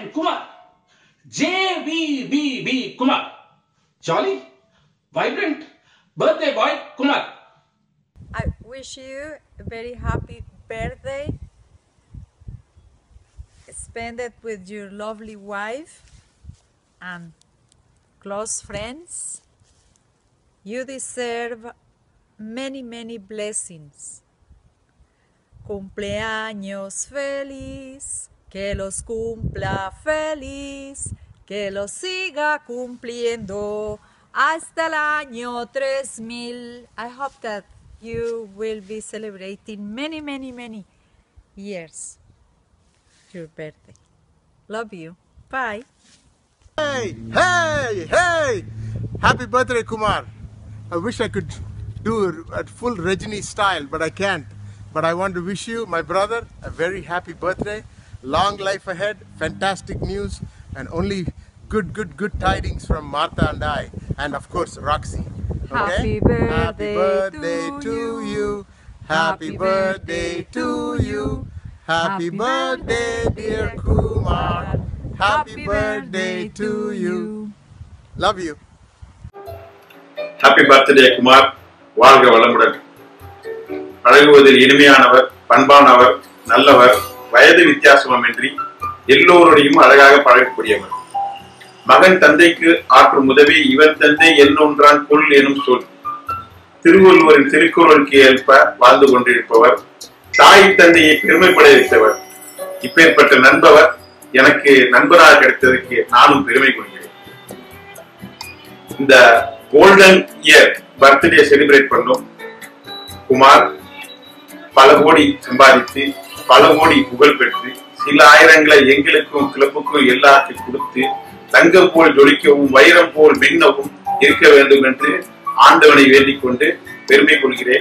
and Kumar. JVBB Kumar. Jolly, vibrant, birthday boy Kumar. I wish you a very happy birthday. Spend it with your lovely wife and close friends. You deserve many, many blessings. Cumpleaños feliz, que los cumpla feliz, que los siga cumpliendo hasta el año 3000. I hope that you will be celebrating many, many, many years your birthday. Love you. Bye. Hey, hey, hey! Happy birthday, Kumar. I wish I could do a full Rajini style, but I can't. But I want to wish you, my brother, a very happy birthday. Long life ahead, fantastic news, and only good tidings from Martha and I, and of course Roxy. Okay? Happy birthday to you. Happy birthday to you. Happy birthday, dear Kumar. Happy birthday to you. Love you. Happy birthday, Kumar. வாழ்க வளமுடன். பழகுவதில் இனிமையானவர், பண்பானவர், நல்லவர், வயது வித்தியாசமின்றி எல்லோருடையும் அழகாக பழகக்கூடியவர். மகன் தந்தைக்கு ஆற்றும் உதவி இவன் தந்தை என்னொன்றான் கொள் எனும் சொல். திருவள்ளுவரின் திருக்குறளுக்கு ஏற்ப வாழ்ந்து கொண்டிருப்பவர், தாய் தந்தையை பெருமைப்பட வைத்தவர். இப்பேற்பட்ட நண்பவர் எனக்கு நண்பராக கிடைத்ததற்கு நானும் பெருமை கொள்கிறேன். இந்த கோல்டன் இயர் பர்த்டே செலிப்ரேட் பண்ணோம். குமார் பல கோடி சம்பாதித்து பல கோடி புகழ் பெற்று சில ஆயிரங்களை எங்களுக்கும் கிளப்புக்கும் எல்லாத்தையும் கொடுத்து தங்கம் போல் ஜொலிக்கவும் வைரம் போல் மின்னவும் இருக்க வேண்டும் என்று ஆண்டவனை வேண்டிக் கொண்டு பெருமை கொள்கிறேன்.